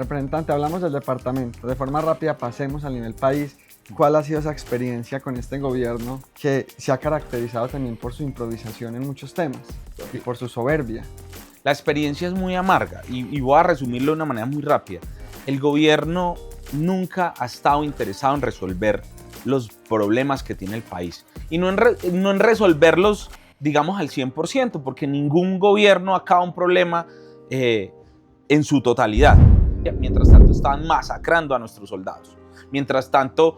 Representante, hablamos del departamento. De forma rápida pasemos al nivel país. ¿Cuál ha sido esa experiencia con este gobierno que se ha caracterizado también por su improvisación en muchos temas y por su soberbia? La experiencia es muy amarga y voy a resumirlo de una manera muy rápida. El gobierno nunca ha estado interesado en resolver los problemas que tiene el país y no en resolverlos, digamos, al 100%, porque ningún gobierno acaba un problema en su totalidad. Mientras tanto estaban masacrando a nuestros soldados. Mientras tanto,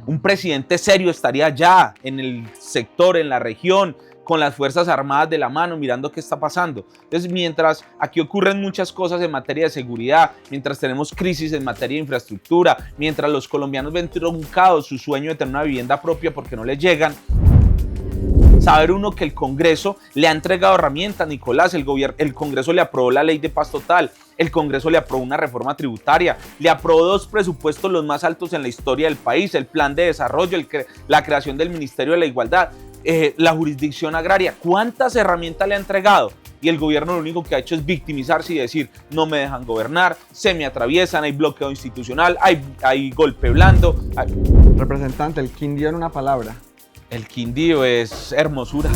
un presidente serio estaría allá en el sector, en la región, con las Fuerzas Armadas de la mano, mirando qué está pasando. Entonces, mientras aquí ocurren muchas cosas en materia de seguridad, mientras tenemos crisis en materia de infraestructura, mientras los colombianos ven truncados su sueño de tener una vivienda propia porque no les llegan, saber uno que el Congreso le ha entregado herramientas, Nicolás, el Congreso le aprobó la ley de paz total, el Congreso le aprobó una reforma tributaria, le aprobó 2 presupuestos los más altos en la historia del país, el plan de desarrollo, la creación del Ministerio de la Igualdad, la jurisdicción agraria. ¿Cuántas herramientas le ha entregado? Y el gobierno lo único que ha hecho es victimizarse y decir, no me dejan gobernar, se me atraviesan, hay bloqueo institucional, hay golpe blando. Representante, el Quindío en una palabra. El Quindío es hermosura.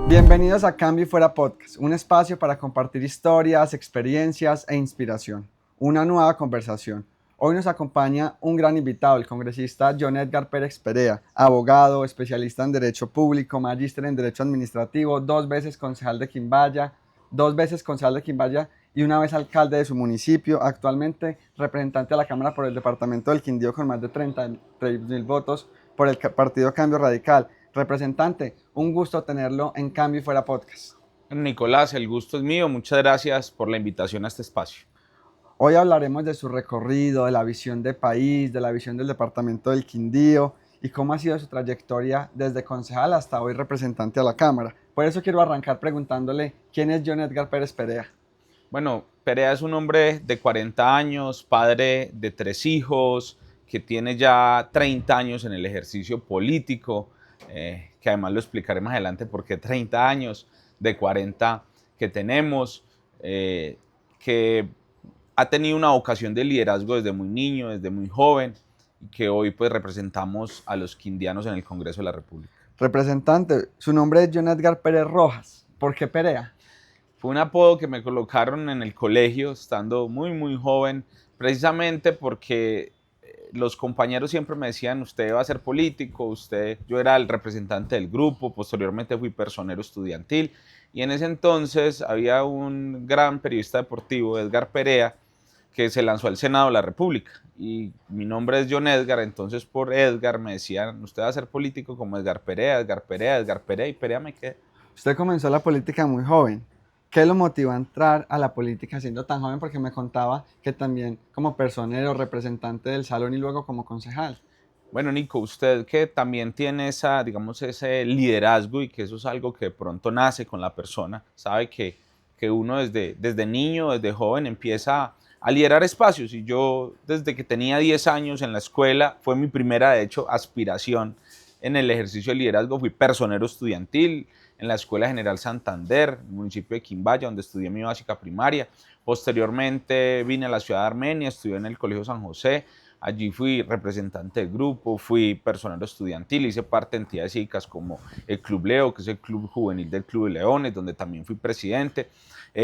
Bienvenidos a Cambio y Fuera Podcast, un espacio para compartir historias, experiencias e inspiración. Una nueva conversación. Hoy nos acompaña un gran invitado, el congresista John Edgar Pérez Perea, abogado, especialista en Derecho Público, magíster en Derecho Administrativo, 2 veces concejal de Quimbaya, 2 veces concejal de Quimbaya y una vez alcalde de su municipio, actualmente representante a la Cámara por el departamento del Quindío con más de 33.000 votos por el partido Cambio Radical. Representante, un gusto tenerlo en Cambio y Fuera Podcast. Nicolás, el gusto es mío, muchas gracias por la invitación a este espacio. Hoy hablaremos de su recorrido, de la visión de país, de la visión del departamento del Quindío y cómo ha sido su trayectoria desde concejal hasta hoy representante a la Cámara. Por eso quiero arrancar preguntándole, ¿quién es John Edgar Pérez Perea? Bueno, Perea es un hombre de 40 años, padre de 3 hijos, que tiene ya 30 años en el ejercicio político, que además lo explicaré más adelante por qué 30 años de 40 que tenemos, que ha tenido una vocación de liderazgo desde muy niño, desde muy joven, y que hoy pues representamos a los quindianos en el Congreso de la República. Representante, su nombre es John Edgar Pérez Rojas. ¿Por qué Perea? Fue un apodo que me colocaron en el colegio estando muy joven, precisamente porque los compañeros siempre me decían, usted va a ser político, yo era el representante del grupo, posteriormente fui personero estudiantil, y en ese entonces había un gran periodista deportivo, Edgar Perea, que se lanzó al Senado de la República, y mi nombre es John Edgar, entonces por Edgar me decían, usted va a ser político como Edgar Perea, Edgar Perea, Edgar Perea, y Perea me quedé. Usted comenzó la política muy joven. ¿Qué lo motivó a entrar a la política siendo tan joven? Porque me contaba que también como personero, representante del salón y luego como concejal. Bueno, Nico, usted que también tiene digamos, ese liderazgo y que eso es algo que de pronto nace con la persona, sabe que uno desde niño, desde joven empieza a liderar espacios, y yo desde que tenía 10 años en la escuela, fue mi primera, de hecho, aspiración en el ejercicio de liderazgo, fui personero estudiantil en la Escuela General Santander, municipio de Quimbaya, donde estudié mi básica primaria. Posteriormente vine a la ciudad de Armenia, estudié en el Colegio San José. Allí fui representante del grupo, fui personero estudiantil, hice parte de entidades cívicas como el Club Leo, que es el club juvenil del Club de Leones, donde también fui presidente.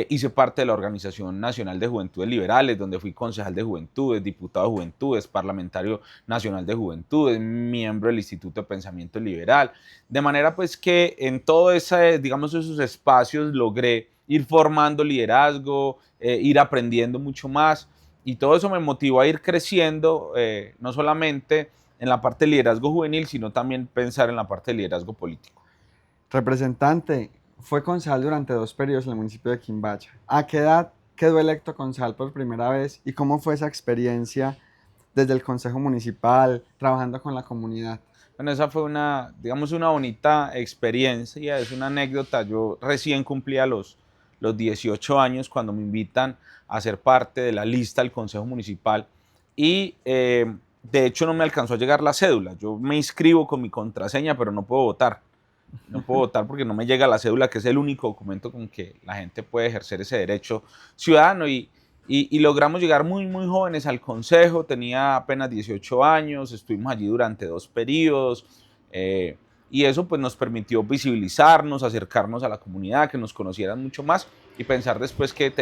Hice parte de la Organización Nacional de Juventudes Liberales, donde fui concejal de Juventudes, diputado de Juventudes, parlamentario nacional de Juventudes, miembro del Instituto de Pensamiento Liberal. De manera pues que en todos esos espacios logré ir formando liderazgo, ir aprendiendo mucho más. Y todo eso me motivó a ir creciendo, no solamente en la parte de liderazgo juvenil, sino también pensar en la parte de liderazgo político. Representante, fue concejal durante 2 periodos en el municipio de Quimbaya. ¿A qué edad quedó electo concejal por primera vez y cómo fue esa experiencia desde el consejo municipal, trabajando con la comunidad? Bueno, esa fue digamos, una bonita experiencia, es una anécdota. Yo recién cumplía los 18 años cuando me invitan a ser parte de la lista del Consejo Municipal y de hecho no me alcanzó a llegar la cédula. Yo me inscribo con mi contraseña, pero no puedo votar. No puedo votar porque no me llega la cédula, que es el único documento con que la gente puede ejercer ese derecho ciudadano. Y logramos llegar muy, muy jóvenes al consejo. Tenía apenas 18 años, estuvimos allí durante 2 periodos. Y eso pues nos permitió visibilizarnos, acercarnos a la comunidad, que nos conocieran mucho más y pensar después que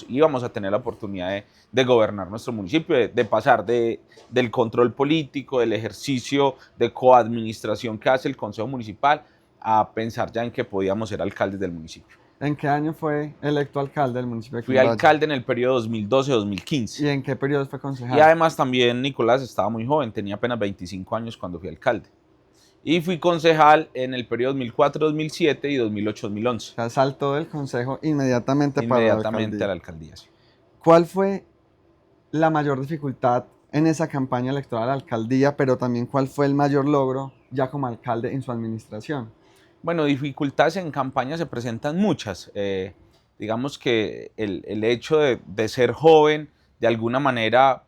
íbamos a tener la oportunidad de gobernar nuestro municipio, de pasar del control político, del ejercicio de coadministración que hace el Consejo Municipal, a pensar ya en que podíamos ser alcaldes del municipio. ¿En qué año fue electo alcalde del municipio de Fui Quimbayo? alcalde en el periodo ¿Y 2012-2015. en qué periodo fue concejal? Y además también Nicolás estaba muy joven, tenía apenas 25 años cuando fui alcalde. Y fui concejal en el periodo 2004-2007 y 2008-2011. O sea, saltó del consejo inmediatamente para la Inmediatamente alcaldía. a la alcaldía, sí. ¿Cuál fue la mayor dificultad en esa campaña electoral a la alcaldía, pero también cuál fue el mayor logro ya como alcalde en su administración? Bueno, dificultades en campaña se presentan muchas. Digamos que el hecho de ser joven, de alguna manera,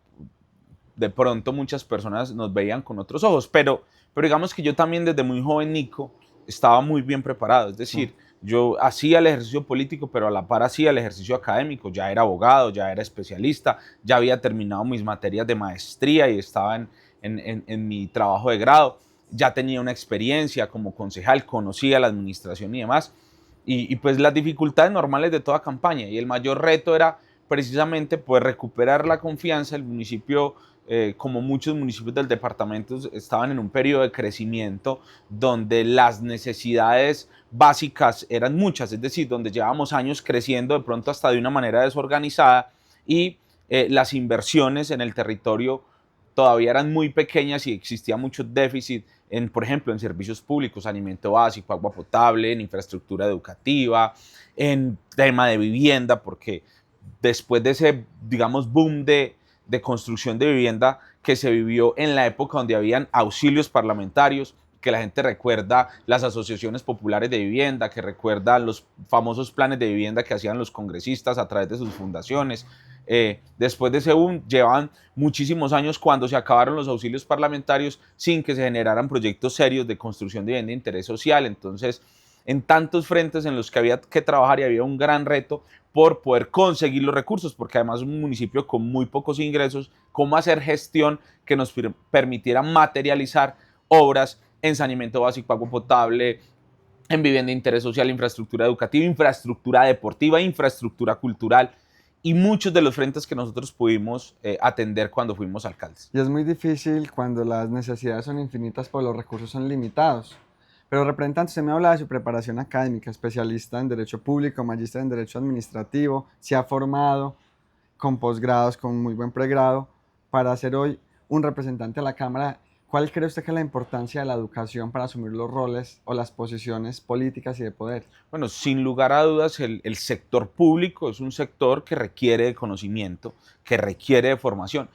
de pronto muchas personas nos veían con otros ojos, pero digamos que yo también desde muy joven, Nico, estaba muy bien preparado. Es decir, yo hacía el ejercicio político, pero a la par hacía el ejercicio académico. Ya era abogado, ya era especialista, ya había terminado mis materias de maestría y estaba en mi trabajo de grado. Ya tenía una experiencia como concejal, conocía la administración y demás. Y pues las dificultades normales de toda campaña. Y el mayor reto era precisamente poder recuperar la confianza. El municipio, como muchos municipios del departamento, estaban en un periodo de crecimiento donde las necesidades básicas eran muchas, es decir, donde llevábamos años creciendo de pronto hasta de una manera desorganizada y las inversiones en el territorio todavía eran muy pequeñas y existía mucho déficit en, por ejemplo, en servicios públicos, alimento básico, agua potable, en infraestructura educativa, en tema de vivienda, porque después de ese, digamos, boom de construcción de vivienda que se vivió en la época donde habían auxilios parlamentarios, que la gente recuerda las asociaciones populares de vivienda, que recuerda los famosos planes de vivienda que hacían los congresistas a través de sus fundaciones. Después de ese boom, llevan muchísimos años cuando se acabaron los auxilios parlamentarios sin que se generaran proyectos serios de construcción de vivienda de interés social. Entonces, en tantos frentes en los que había que trabajar y había un gran reto por poder conseguir los recursos, porque además un municipio con muy pocos ingresos, cómo hacer gestión que nos permitiera materializar obras en saneamiento básico, agua potable, en vivienda de interés social, infraestructura educativa, infraestructura deportiva, infraestructura cultural y muchos de los frentes que nosotros pudimos atender cuando fuimos alcaldes. Y es muy difícil cuando las necesidades son infinitas, pero los recursos son limitados. Pero representante, usted me habla de su preparación académica, especialista en Derecho Público, magíster en Derecho Administrativo, se ha formado con posgrados, con muy buen pregrado, para ser hoy un representante a la Cámara. ¿Cuál cree usted que es la importancia de la educación para asumir los roles o las posiciones políticas y de poder? Bueno, sin lugar a dudas, el sector público es un sector que requiere de conocimiento, que requiere de formación.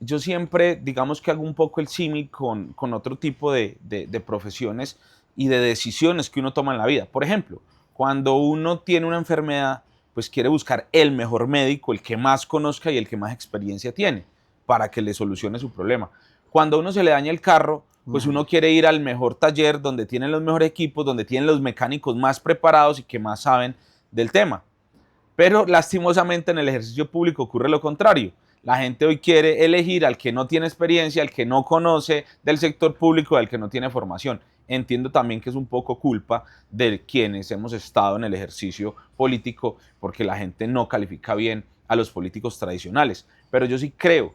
Yo siempre, digamos que hago un poco el símil con otro tipo de profesiones y de decisiones que uno toma en la vida. Por ejemplo, cuando uno tiene una enfermedad, pues quiere buscar el mejor médico, el que más conozca y el que más experiencia tiene para que le solucione su problema. Cuando a uno se le daña el carro, pues uno quiere ir al mejor taller donde tienen los mejores equipos, donde tienen los mecánicos más preparados y que más saben del tema. Pero lastimosamente en el ejercicio público ocurre lo contrario. La gente hoy quiere elegir al que no tiene experiencia, al que no conoce del sector público, al que no tiene formación. Entiendo también que es un poco culpa de quienes hemos estado en el ejercicio político, porque la gente no califica bien a los políticos tradicionales. Pero yo sí creo,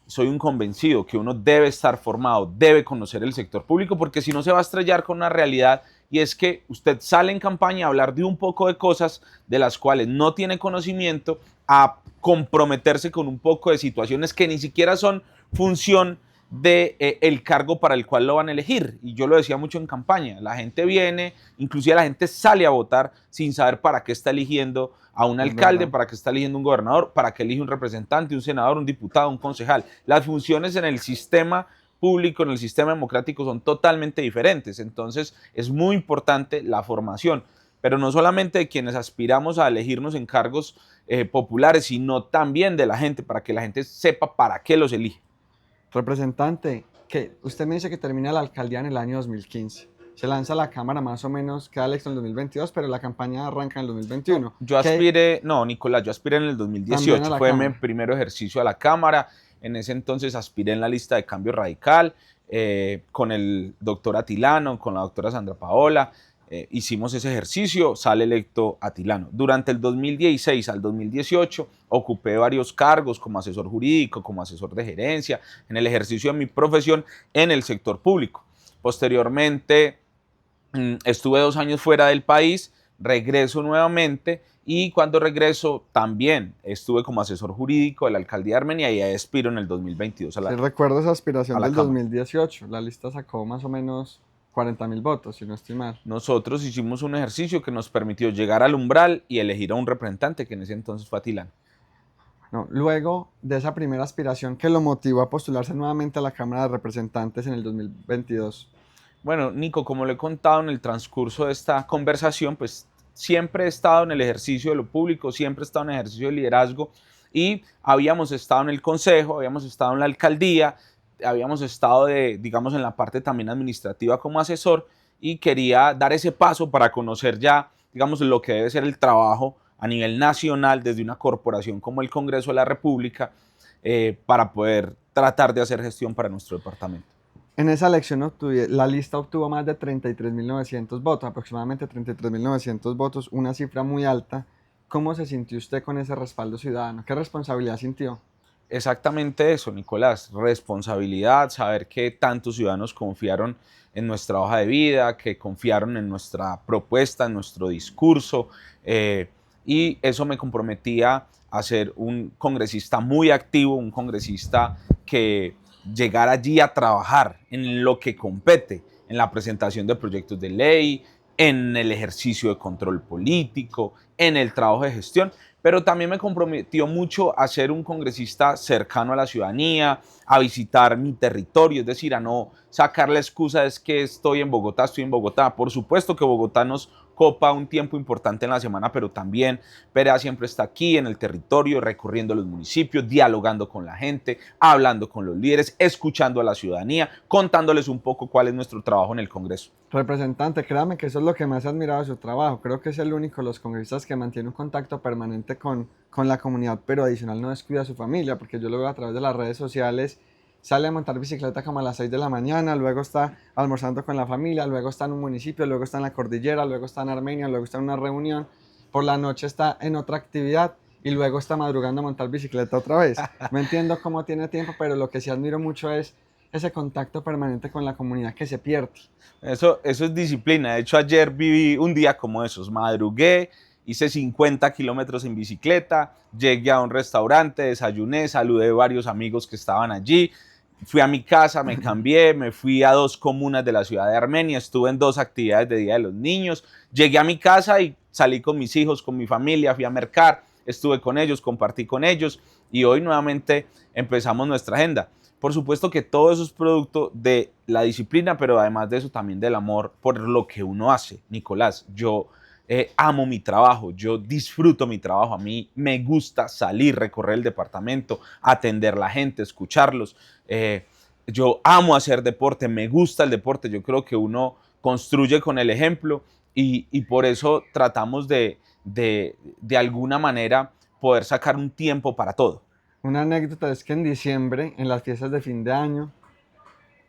soy un convencido que uno debe estar formado, debe conocer el sector público, porque si no se va a estrellar con una realidad, y es que usted sale en campaña a hablar de un poco de cosas de las cuales no tiene conocimiento, a comprometerse con un poco de situaciones que ni siquiera son función de el cargo para el cual lo van a elegir. Y yo lo decía mucho en campaña, la gente viene, inclusive la gente sale a votar sin saber para qué está eligiendo a un alcalde, para qué está eligiendo un gobernador, para qué elige un representante, un senador, un diputado, un concejal. Las funciones en el sistema público, en el sistema democrático son totalmente diferentes. Entonces es muy importante la formación, pero no solamente de quienes aspiramos a elegirnos en cargos populares, sino también de la gente, para que la gente sepa para qué los elige. Representante, que usted me dice que termina la alcaldía en el año 2015. se lanza a la Cámara más o menos, queda electo en el 2022, pero la campaña arranca en el 2021. Yo aspiré, no, Nicolás, yo aspiré en el 2018, fue mi primer ejercicio a la Cámara. En ese entonces aspiré en la lista de Cambio Radical con el doctor Atilano, con la doctora Sandra Paola. Hicimos ese ejercicio, sale electo Atilano. Durante el 2016 al 2018 ocupé varios cargos como asesor jurídico, como asesor de gerencia, en el ejercicio de mi profesión en el sector público. Posteriormente estuve 2 años fuera del país, regreso nuevamente y cuando regreso también estuve como asesor jurídico de la alcaldía de Armenia y ahí aspiro en el 2022 a la sí, recuerdo esa aspiración del Cámara. 2018, la lista sacó más o menos 40.000 votos, si no estoy mal. Nosotros hicimos un ejercicio que nos permitió llegar al umbral y elegir a un representante que en ese entonces fue Atilano. No, luego de esa primera aspiración que lo motivó a postularse nuevamente a la Cámara de Representantes en el 2022. Bueno, Nico, como le he contado en el transcurso de esta conversación, pues siempre he estado en el ejercicio de lo público, siempre he estado en el ejercicio de liderazgo y habíamos estado en el consejo, habíamos estado en la alcaldía, habíamos estado, digamos, en la parte también administrativa como asesor y quería dar ese paso para conocer ya, digamos, lo que debe ser el trabajo a nivel nacional desde una corporación como el Congreso de la República para poder tratar de hacer gestión para nuestro departamento. En esa elección la lista obtuvo más de 33.900 votos, aproximadamente 33.900 votos, una cifra muy alta. ¿Cómo se sintió usted con ese respaldo ciudadano? ¿Qué responsabilidad sintió? Exactamente eso, Nicolás, responsabilidad, saber que tantos ciudadanos confiaron en nuestra hoja de vida, que confiaron en nuestra propuesta, en nuestro discurso, y eso me comprometía a ser un congresista muy activo, un congresista que llegara allí a trabajar en lo que compete, en la presentación de proyectos de ley, en el ejercicio de control político, en el trabajo de gestión, pero también me comprometió mucho a ser un congresista cercano a la ciudadanía, a visitar mi territorio, es decir, a no sacar la excusa de que estoy en Bogotá, estoy en Bogotá. Por supuesto que Bogotá nos copa un tiempo importante en la semana, pero también Perea siempre está aquí en el territorio, recorriendo los municipios, dialogando con la gente, hablando con los líderes, escuchando a la ciudadanía, contándoles un poco cuál es nuestro trabajo en el Congreso. Representante, créame que eso es lo que más he admirado de su trabajo. Creo que es el único de los congresistas que mantiene un contacto permanente con la comunidad, pero adicional no descuida a su familia, porque yo lo veo a través de las redes sociales. Sale a montar bicicleta como a las 6 de la mañana, luego está almorzando con la familia, luego está en un municipio, luego está en la cordillera, luego está en Armenia, luego está en una reunión, por la noche está en otra actividad y luego está madrugando a montar bicicleta otra vez. No entiendo cómo tiene tiempo, pero lo que sí admiro mucho es ese contacto permanente con la comunidad que se pierde. Eso es disciplina. De hecho, ayer viví un día como esos. Madrugué, hice 50 kilómetros en bicicleta, llegué a un restaurante, desayuné, saludé a varios amigos que estaban allí, fui a mi casa, me cambié, me fui a 2 comunas de la ciudad de Armenia, estuve en 2 actividades de Día de los Niños, llegué a mi casa y salí con mis hijos, con mi familia, fui a mercar, estuve con ellos, compartí con ellos y hoy nuevamente empezamos nuestra agenda. Por supuesto que todo eso es producto de la disciplina, pero además de eso también del amor por lo que uno hace. Nicolás, yo amo mi trabajo, yo disfruto mi trabajo, a mí me gusta salir, recorrer el departamento, atender a la gente, escucharlos. Yo amo hacer deporte, me gusta el deporte, yo creo que uno construye con el ejemplo y por eso tratamos de alguna manera poder sacar un tiempo para todo. Una anécdota es que en diciembre, en las fiestas de fin de año,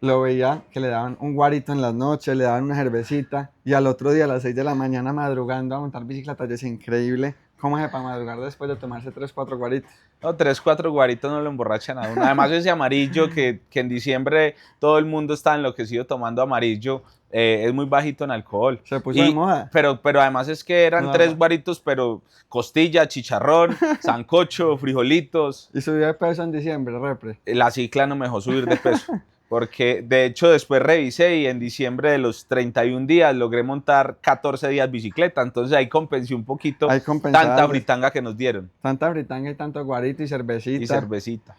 lo veía que le daban un guarito en las noches, le daban una cervecita y al otro día a las 6 de la mañana madrugando a montar bicicleta. Es increíble cómo es para madrugar después de tomarse 3, 4 guaritos. No, 3, 4 guaritos no lo emborrachan a uno. Además ese amarillo que en diciembre todo el mundo está enloquecido tomando amarillo, es muy bajito en alcohol. Se puso de moda. Pero además es que eran no, 3 guaritos, pero costilla, chicharrón, sancocho, frijolitos. ¿Y subió de peso en diciembre, repre? La cicla no me dejó subir de peso. Porque de hecho después revisé y en diciembre de los 31 días logré montar 14 días bicicleta, entonces ahí compensé un poquito tanta fritanga que nos dieron. Tanta fritanga y tanto guarito y cervecita. Y cervecita.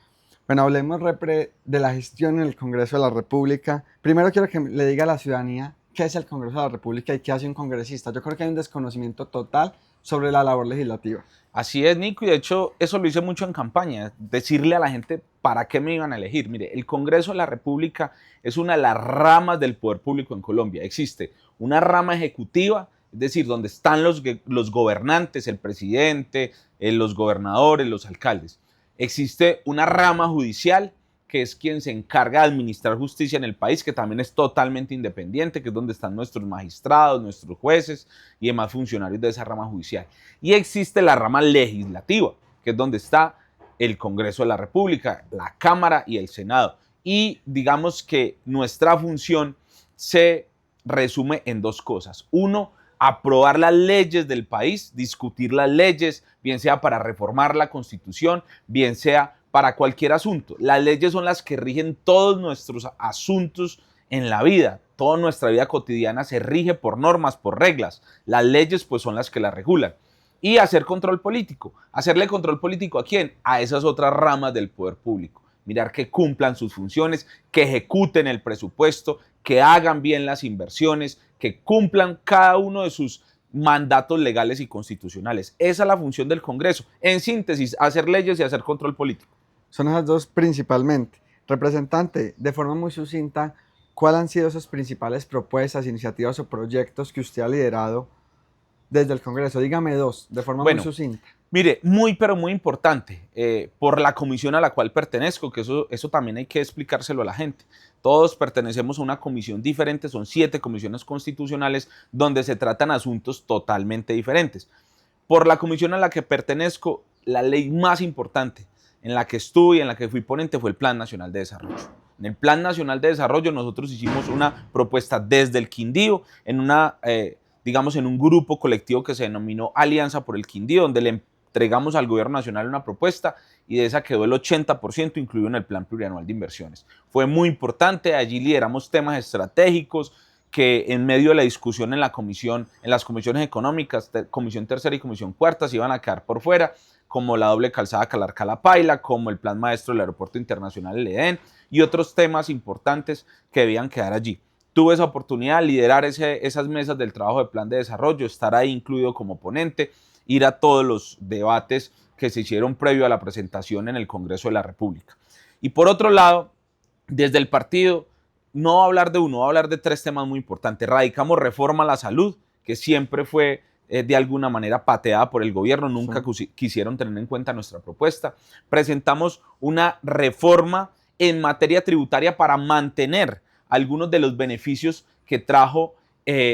Bueno, hablemos, repre, de la gestión en el Congreso de la República. Primero quiero que le diga a la ciudadanía qué es el Congreso de la República y qué hace un congresista. Yo creo que hay un desconocimiento total sobre la labor legislativa. Así es, Nico, y de hecho eso lo hice mucho en campaña, decirle a la gente para qué me iban a elegir. Mire, el Congreso de la República es una de las ramas del poder público en Colombia. Existe una rama ejecutiva, es decir, donde están los gobernantes, el presidente, los gobernadores, los alcaldes. Existe una rama judicial, que es quien se encarga de administrar justicia en el país, que también es totalmente independiente, que es donde están nuestros magistrados, nuestros jueces y demás funcionarios de esa rama judicial. Y existe la rama legislativa, que es donde está el Congreso de la República, la Cámara y el Senado. Y digamos que nuestra función se resume en dos cosas. Uno, aprobar las leyes del país, discutir las leyes, bien sea para reformar la Constitución, bien sea para cualquier asunto. Las leyes son las que rigen todos nuestros asuntos en la vida. Toda nuestra vida cotidiana se rige por normas, por reglas. Las leyes pues son las que las regulan. Y hacer control político. ¿Hacerle control político a quién? A esas otras ramas del poder público. Mirar que cumplan sus funciones, que ejecuten el presupuesto, que hagan bien las inversiones, que cumplan cada uno de sus mandatos legales y constitucionales. Esa es la función del Congreso. En síntesis, hacer leyes y hacer control político. Son esas dos principalmente. Representante, de forma muy sucinta, ¿cuáles han sido esas principales propuestas, iniciativas o proyectos que usted ha liderado desde el Congreso? Dígame dos, de forma muy sucinta. Mire, pero muy importante, por la comisión a la cual pertenezco, que eso también hay que explicárselo a la gente. Todos pertenecemos a una comisión diferente, son 7 comisiones constitucionales donde se tratan asuntos totalmente diferentes. Por la comisión a la que pertenezco, la ley más importante en la que estuve y en la que fui ponente fue el Plan Nacional de Desarrollo. En el Plan Nacional de Desarrollo nosotros hicimos una propuesta desde el Quindío, en un grupo colectivo que se denominó Alianza por el Quindío, donde le entregamos al Gobierno Nacional una propuesta y de esa quedó el 80% incluido en el Plan Plurianual de Inversiones. Fue muy importante, allí lideramos temas estratégicos que en medio de la discusión en las comisiones económicas, Comisión Tercera y Comisión Cuarta, se iban a quedar por fuera, como la doble calzada Calar-Cala-Paila, como el Plan Maestro del Aeropuerto Internacional El Edén y otros temas importantes que debían quedar allí. Tuve esa oportunidad de liderar esas mesas del trabajo de plan de desarrollo, estar ahí incluido como ponente, ir a todos los debates que se hicieron previo a la presentación en el Congreso de la República. Y por otro lado, desde el partido, no va a hablar de uno, va a hablar de 3 temas muy importantes. Radicamos reforma a la salud, que siempre fue de alguna manera pateada por el gobierno, nunca quisieron tener en cuenta nuestra propuesta. Presentamos una reforma en materia tributaria para mantener algunos de los beneficios que trajo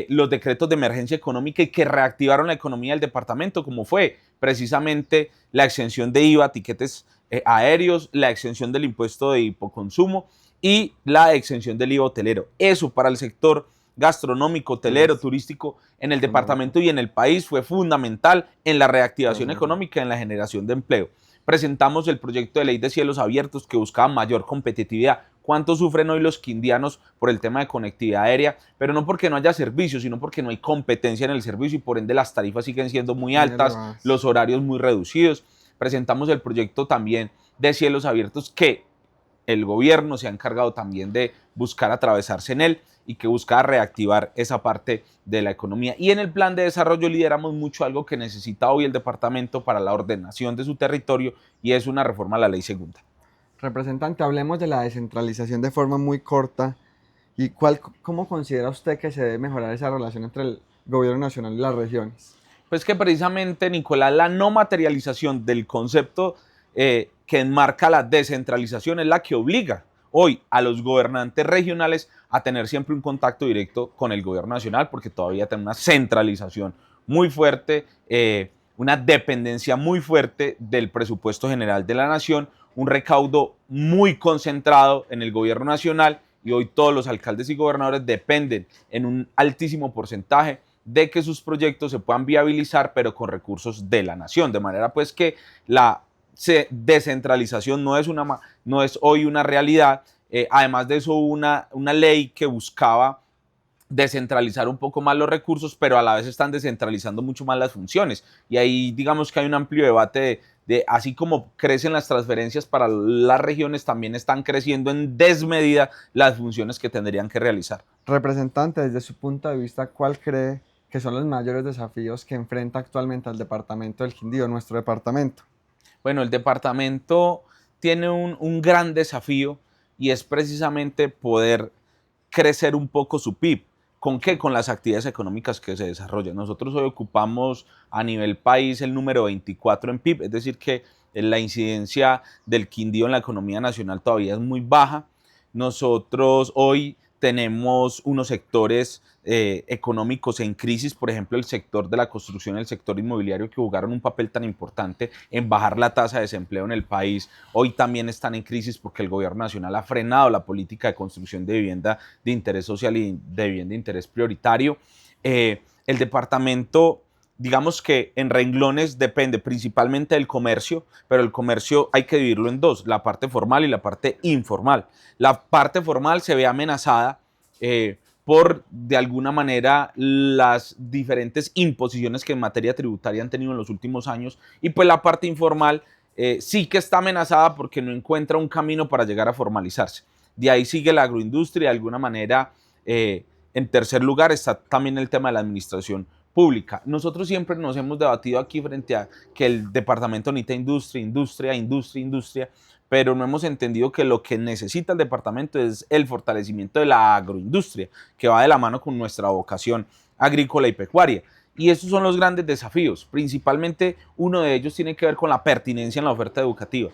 los decretos de emergencia económica y que reactivaron la economía del departamento, como fue precisamente la exención de IVA a tiquetes aéreos, la exención del impuesto de hipoconsumo y la exención del IVA hotelero. Eso para el sector gastronómico, hotelero, turístico en el departamento y en el país fue fundamental en la reactivación económica y en la generación de empleo. Presentamos el proyecto de ley de cielos abiertos que buscaba mayor competitividad. ¿Cuánto sufren hoy los quindianos por el tema de conectividad aérea? Pero no porque no haya servicio, sino porque no hay competencia en el servicio y por ende las tarifas siguen siendo muy altas, los horarios muy reducidos. Presentamos el proyecto también de cielos abiertos que el gobierno se ha encargado también de buscar atravesarse en él y que busca reactivar esa parte de la economía. Y en el plan de desarrollo lideramos mucho algo que necesita hoy el departamento para la ordenación de su territorio y es una reforma a la ley segunda. Representante, hablemos de la descentralización de forma muy corta y ¿cómo considera usted que se debe mejorar esa relación entre el gobierno nacional y las regiones? Pues que precisamente, Nicolás, la no materialización del concepto que enmarca la descentralización es la que obliga hoy a los gobernantes regionales a tener siempre un contacto directo con el gobierno nacional porque todavía tiene una centralización muy fuerte, una dependencia muy fuerte del presupuesto general de la nación, un recaudo muy concentrado en el gobierno nacional y hoy todos los alcaldes y gobernadores dependen en un altísimo porcentaje de que sus proyectos se puedan viabilizar pero con recursos de la nación, de manera pues que la descentralización no es hoy una realidad. Además de eso hubo una ley que buscaba descentralizar un poco más los recursos, pero a la vez están descentralizando mucho más las funciones. Y ahí digamos que hay un amplio debate de así como crecen las transferencias para las regiones, también están creciendo en desmedida las funciones que tendrían que realizar. Representante, desde su punto de vista, ¿cuál cree que son los mayores desafíos que enfrenta actualmente el departamento del Quindío, nuestro departamento? Bueno, el departamento tiene un gran desafío y es precisamente poder crecer un poco su PIB. ¿Con qué? Con las actividades económicas que se desarrollan. Nosotros hoy ocupamos a nivel país el número 24 en PIB, es decir que la incidencia del Quindío en la economía nacional todavía es muy baja. Nosotros hoy tenemos unos sectores económicos en crisis, por ejemplo el sector de la construcción, el sector inmobiliario, que jugaron un papel tan importante en bajar la tasa de desempleo en el país. Hoy también están en crisis porque el gobierno nacional ha frenado la política de construcción de vivienda de interés social y de vivienda de interés prioritario. El departamento, digamos que en renglones depende principalmente del comercio, pero el comercio hay que dividirlo en dos, la parte formal y la parte informal. La parte formal se ve amenazada por, de alguna manera, las diferentes imposiciones que en materia tributaria han tenido en los últimos años, y pues la parte informal sí que está amenazada porque no encuentra un camino para llegar a formalizarse. De ahí sigue la agroindustria, de alguna manera. En tercer lugar está también el tema de la administración pública. Nosotros siempre nos hemos debatido aquí frente a que el departamento necesita industria, pero no hemos entendido que lo que necesita el departamento es el fortalecimiento de la agroindustria, que va de la mano con nuestra vocación agrícola y pecuaria. Y esos son los grandes desafíos. Principalmente uno de ellos tiene que ver con la pertinencia en la oferta educativa.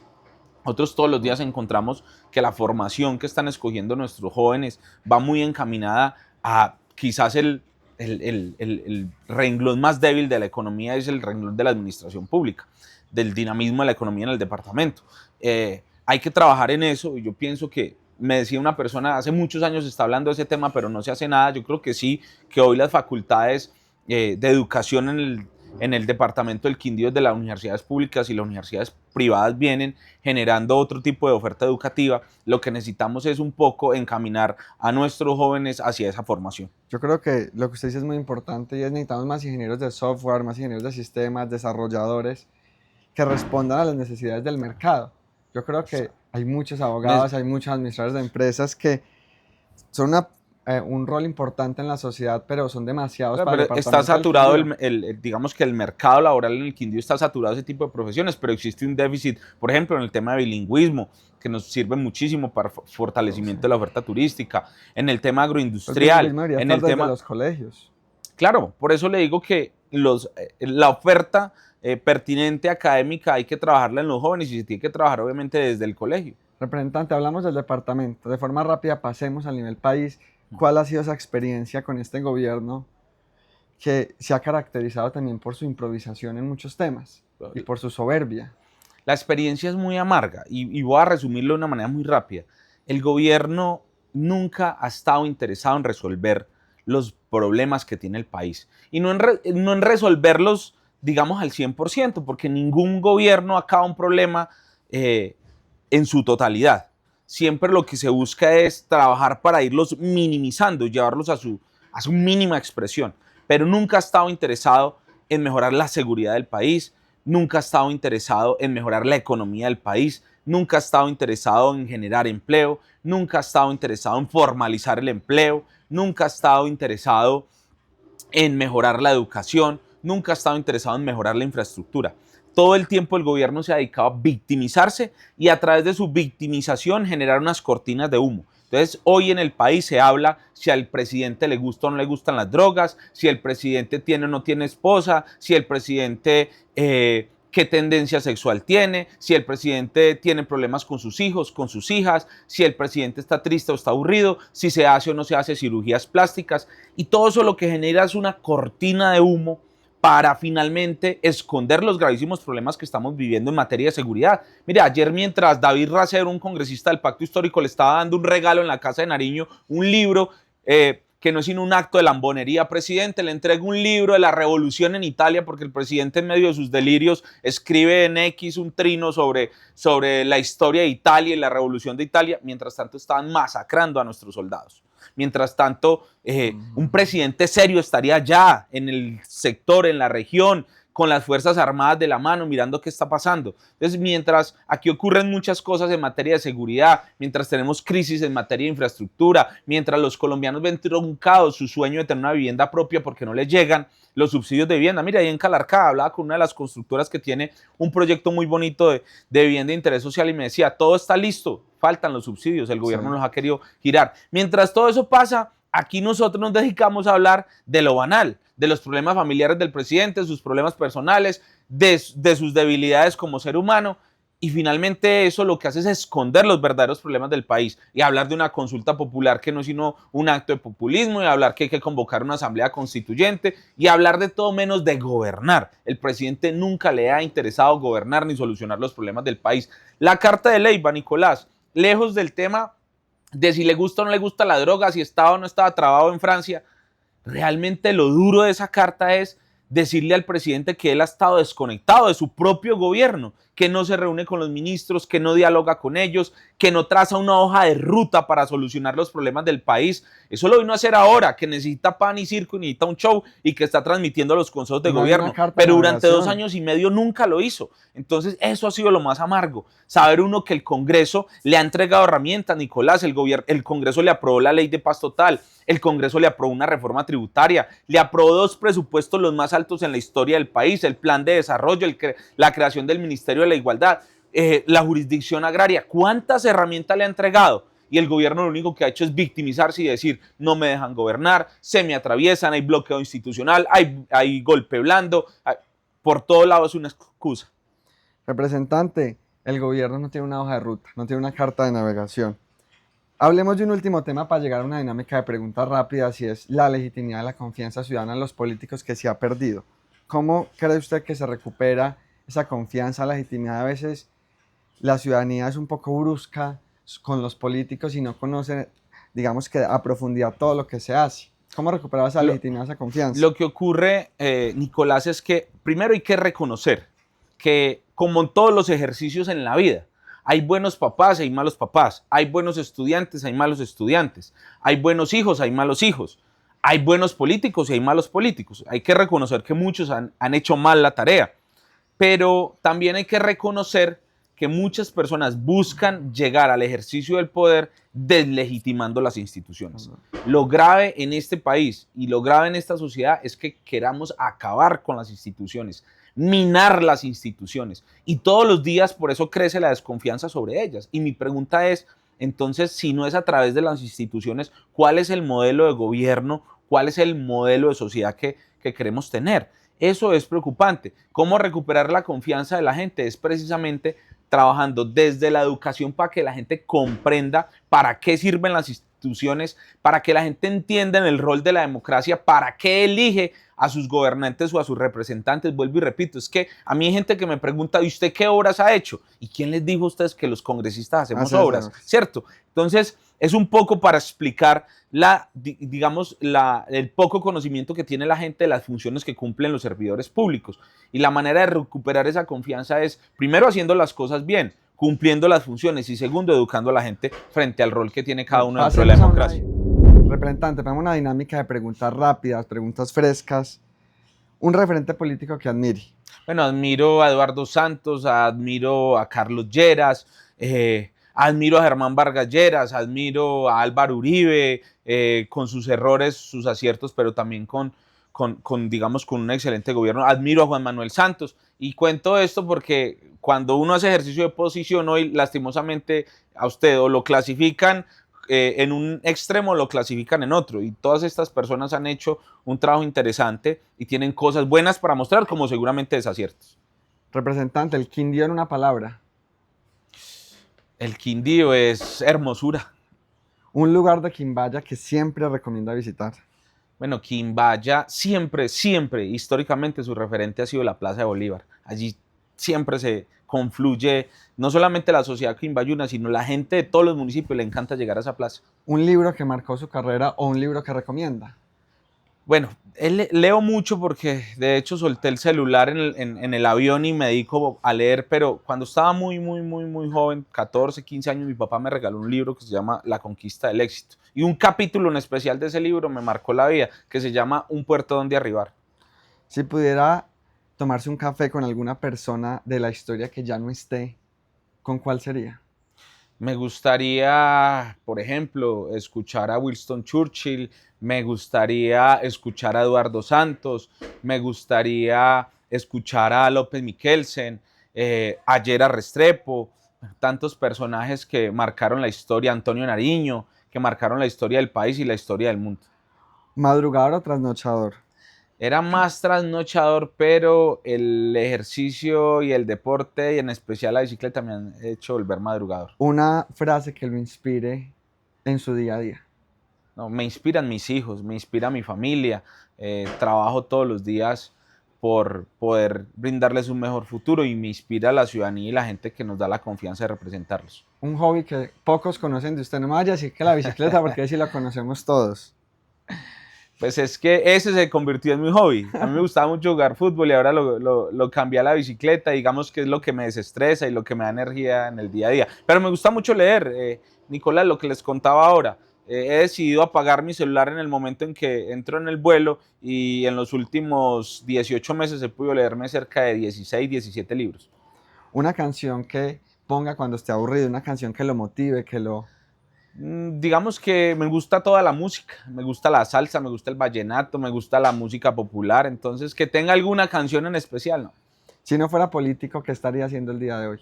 Nosotros todos los días encontramos que la formación que están escogiendo nuestros jóvenes va muy encaminada a quizás el renglón más débil de la economía, es el renglón de la administración pública, del dinamismo de la economía en el departamento. Hay que trabajar en eso, y yo pienso que, me decía una persona, hace muchos años se está hablando de ese tema, pero no se hace nada. Yo creo que sí, que hoy las facultades de educación en el departamento del Quindío, de las universidades públicas y las universidades privadas, vienen generando otro tipo de oferta educativa. Lo que necesitamos es un poco encaminar a nuestros jóvenes hacia esa formación. Yo creo que lo que usted dice es muy importante, y es necesitamos más ingenieros de software, más ingenieros de sistemas, desarrolladores que respondan a las necesidades del mercado. Yo creo que hay muchos abogados, hay muchos administradores de empresas que son un rol importante en la sociedad, pero son demasiados para el Pero departamento está saturado, del digamos que el mercado laboral en el Quindío está saturado de ese tipo de profesiones, pero existe un déficit, por ejemplo, en el tema de bilingüismo, que nos sirve muchísimo para fortalecimiento de la oferta turística, en el tema agroindustrial, en el tema de los colegios. Claro, por eso le digo que la oferta pertinente académica hay que trabajarla en los jóvenes, y se tiene que trabajar obviamente desde el colegio. Representante, hablamos del departamento. De forma rápida pasemos al nivel país. ¿Cuál ha sido esa experiencia con este gobierno que se ha caracterizado también por su improvisación en muchos temas y por su soberbia? La experiencia es muy amarga y voy a resumirlo de una manera muy rápida. El gobierno nunca ha estado interesado en resolver los problemas que tiene el país, y no en resolverlos, digamos, al 100%, porque ningún gobierno acaba un problema en su totalidad. Siempre lo que se busca es trabajar para irlos minimizando, llevarlos a su mínima expresión, pero nunca ha estado interesado en mejorar la seguridad del país, nunca ha estado interesado en mejorar la economía del país, nunca ha estado interesado en generar empleo, nunca ha estado interesado en formalizar el empleo, nunca ha estado interesado en mejorar la educación, nunca ha estado interesado en mejorar la infraestructura. Todo el tiempo el gobierno se ha dedicado a victimizarse, y a través de su victimización generar unas cortinas de humo. Entonces, hoy en el país se habla si al presidente le gusta o no le gustan las drogas, si el presidente tiene o no tiene esposa, si el presidente qué tendencia sexual tiene, si el presidente tiene problemas con sus hijos, con sus hijas, si el presidente está triste o está aburrido, si se hace o no se hace cirugías plásticas, y todo eso lo que genera es una cortina de humo para finalmente esconder los gravísimos problemas que estamos viviendo en materia de seguridad. Mire, ayer, mientras David Racero, un congresista del Pacto Histórico, le estaba dando un regalo en la Casa de Nariño, un libro que no es sino un acto de lambonería. Presidente, le entrego un libro de la revolución en Italia, porque el presidente, en medio de sus delirios, escribe en X un trino sobre la historia de Italia y la revolución de Italia. Mientras tanto, estaban masacrando a nuestros soldados. Mientras tanto, un presidente serio estaría ya en el sector, en la región, con las Fuerzas Armadas de la mano, mirando qué está pasando. Entonces, mientras aquí ocurren muchas cosas en materia de seguridad, mientras tenemos crisis en materia de infraestructura, mientras los colombianos ven truncado su sueño de tener una vivienda propia porque no les llegan los subsidios de vivienda. Mira, ahí en Calarcá hablaba con una de las constructoras que tiene un proyecto muy bonito de vivienda de interés social y me decía, todo está listo, faltan los subsidios, el gobierno nos ha querido girar. Mientras todo eso pasa, aquí nosotros nos dedicamos a hablar de lo banal, de los problemas familiares del presidente, sus problemas personales, de sus debilidades como ser humano, y finalmente eso lo que hace es esconder los verdaderos problemas del país y hablar de una consulta popular que no es sino un acto de populismo, y hablar que hay que convocar una asamblea constituyente y hablar de todo menos de gobernar. El presidente nunca le ha interesado gobernar ni solucionar los problemas del país. La carta de Leiva, Nicolás, lejos del tema de si le gusta o no le gusta la droga, si estaba o no estaba trabado en Francia, realmente lo duro de esa carta es decirle al presidente que él ha estado desconectado de su propio gobierno, que no se reúne con los ministros, que no dialoga con ellos, que no traza una hoja de ruta para solucionar los problemas del país. Eso lo vino a hacer ahora, que necesita pan y circo y necesita un show y que está transmitiendo los consejos de gobierno, pero durante 2 años y medio nunca lo hizo. Entonces eso ha sido lo más amargo, saber uno que el Congreso le ha entregado herramientas, Nicolás, el Congreso le aprobó la ley de paz total, el Congreso le aprobó una reforma tributaria, le aprobó 2 presupuestos los más altos en la historia del país, el plan de desarrollo, la creación del Ministerio de la Igualdad, la jurisdicción agraria. ¿Cuántas herramientas le ha entregado? Y el gobierno lo único que ha hecho es victimizarse y decir, no me dejan gobernar, se me atraviesan, hay bloqueo institucional, hay golpe blando, por todo lado es una excusa. Representante, el gobierno no tiene una hoja de ruta, no tiene una carta de navegación. Hablemos de un último tema para llegar a una dinámica de preguntas rápidas, y es la legitimidad de la confianza ciudadana en los políticos que se ha perdido. ¿Cómo cree usted que se recupera esa confianza, legitimidad? A veces la ciudadanía es un poco brusca con los políticos y no conoce, digamos que a profundidad todo lo que se hace. ¿Cómo recuperar esa legitimidad, esa confianza? Lo que ocurre, Nicolás, es que primero hay que reconocer que, como en todos los ejercicios en la vida, hay buenos papás y hay malos papás, hay buenos estudiantes, hay malos estudiantes, hay buenos hijos, hay malos hijos, hay buenos políticos y hay malos políticos. Hay que reconocer que muchos han hecho mal la tarea, pero también hay que reconocer que muchas personas buscan llegar al ejercicio del poder deslegitimando las instituciones. Lo grave en este país y lo grave en esta sociedad es que queramos acabar con las instituciones, minar las instituciones, y todos los días por eso crece la desconfianza sobre ellas. Y mi pregunta es, entonces, si no es a través de las instituciones, ¿cuál es el modelo de gobierno? ¿Cuál es el modelo de sociedad que queremos tener? Eso es preocupante. ¿Cómo recuperar la confianza de la gente? Es precisamente trabajando desde la educación para que la gente comprenda para qué sirven las instituciones, para que la gente entienda en el rol de la democracia, para qué elige a sus gobernantes o a sus representantes. Vuelvo y repito, es que a mí hay gente que me pregunta, ¿y usted qué obras ha hecho? ¿Y quién les dijo a ustedes que los congresistas hacemos obras? ¿Cierto? Entonces, es un poco para explicar el poco conocimiento que tiene la gente de las funciones que cumplen los servidores públicos. Y la manera de recuperar esa confianza es, primero, haciendo las cosas bien, cumpliendo las funciones, y segundo, educando a la gente frente al rol que tiene cada uno dentro de la democracia. Representante, tenemos una dinámica de preguntas rápidas, preguntas frescas. Un referente político que admire. Bueno, admiro a Eduardo Santos, admiro a Carlos Lleras, admiro a Germán Vargas Lleras, admiro a Álvaro Uribe, con sus errores, sus aciertos, pero también con un excelente gobierno. Admiro a Juan Manuel Santos, y cuento esto porque cuando uno hace ejercicio de oposición hoy, lastimosamente a usted o lo clasifican en un extremo, lo clasifican en otro, y todas estas personas han hecho un trabajo interesante y tienen cosas buenas para mostrar, como seguramente desaciertos. Representante, el Quindío en una palabra. El Quindío es hermosura. Un lugar de Quimbaya que siempre recomienda visitar. Bueno, Quimbaya siempre, históricamente su referente ha sido la Plaza de Bolívar. Allí siempre se confluye no solamente la sociedad quimbayuna, sino la gente de todos los municipios le encanta llegar a esa plaza. ¿Un libro que marcó su carrera o un libro que recomienda? Bueno, leo mucho porque de hecho solté el celular en el avión y me dedico a leer, pero cuando estaba muy joven, 14, 15 años, mi papá me regaló un libro que se llama La Conquista del Éxito. Y un capítulo en especial de ese libro me marcó la vida, que se llama Un puerto donde arribar. Si pudiera tomarse un café con alguna persona de la historia que ya no esté, ¿con cuál sería? Me gustaría, por ejemplo, escuchar a Winston Churchill, me gustaría escuchar a Eduardo Santos, me gustaría escuchar a López Miquelsen, a Gerard Restrepo, tantos personajes que marcaron la historia, Antonio Nariño, que marcaron la historia del país y la historia del mundo. ¿Madrugador o trasnochador? Era más trasnochador, pero el ejercicio y el deporte, y en especial la bicicleta, me han hecho volver madrugador. Una frase que lo inspire en su día a día. No, me inspiran mis hijos, me inspira mi familia. Trabajo todos los días por poder brindarles un mejor futuro y me inspira la ciudadanía y la gente que nos da la confianza de representarlos. Un hobby que pocos conocen de usted, no me vaya a decir que la bicicleta, porque sí la conocemos todos. Pues es que ese se convirtió en mi hobby. A mí me gustaba mucho jugar fútbol y ahora lo cambié a la bicicleta, digamos que es lo que me desestresa y lo que me da energía en el día a día. Pero me gusta mucho leer, Nicolás, lo que les contaba ahora. He decidido apagar mi celular en el momento en que entro en el vuelo y en los últimos 18 meses he podido leerme cerca de 16, 17 libros. Una canción que ponga cuando esté aburrido, una canción que lo motive, que lo... Digamos que me gusta toda la música, me gusta la salsa, me gusta el vallenato, me gusta la música popular, entonces que tenga alguna canción en especial, ¿no? Si no fuera político, ¿qué estaría haciendo el día de hoy?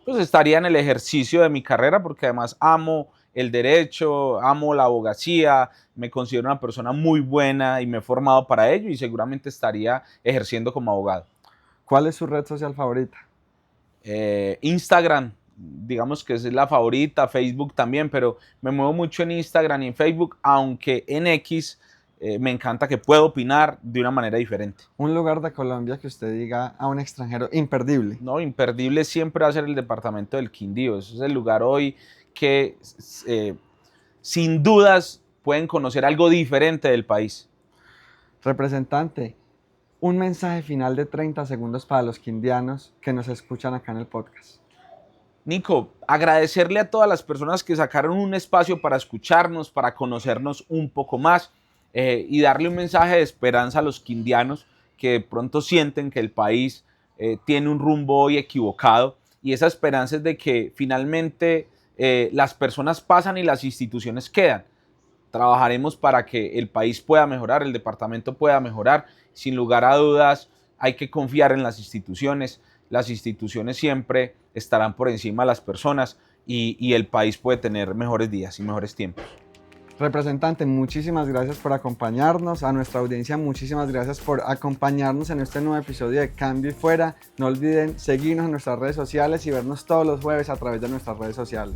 Pues estaría en el ejercicio de mi carrera porque además amo el derecho, amo la abogacía, me considero una persona muy buena y me he formado para ello y seguramente estaría ejerciendo como abogado. ¿Cuál es su red social favorita? Instagram, digamos que es la favorita, Facebook también, pero me muevo mucho en Instagram y en Facebook, aunque en X me encanta que puedo opinar de una manera diferente. Un lugar de Colombia que usted diga a un extranjero imperdible. No, imperdible siempre va a ser el departamento del Quindío. Ese es el lugar hoy que sin dudas pueden conocer algo diferente del país. Representante, un mensaje final de 30 segundos para los quindianos que nos escuchan acá en el podcast. Nico, agradecerle a todas las personas que sacaron un espacio para escucharnos, para conocernos un poco más y darle un mensaje de esperanza a los quindianos que de pronto sienten que el país tiene un rumbo hoy equivocado y esa esperanza es de que finalmente las personas pasan y las instituciones quedan. Trabajaremos para que el país pueda mejorar, el departamento pueda mejorar. Sin lugar a dudas, hay que confiar en las instituciones. Las instituciones siempre estarán por encima de las personas y el país puede tener mejores días y mejores tiempos. Representante, muchísimas gracias por acompañarnos. A nuestra audiencia, muchísimas gracias por acompañarnos en este nuevo episodio de Cambio y Fuera. No olviden seguirnos en nuestras redes sociales y vernos todos los jueves a través de nuestras redes sociales.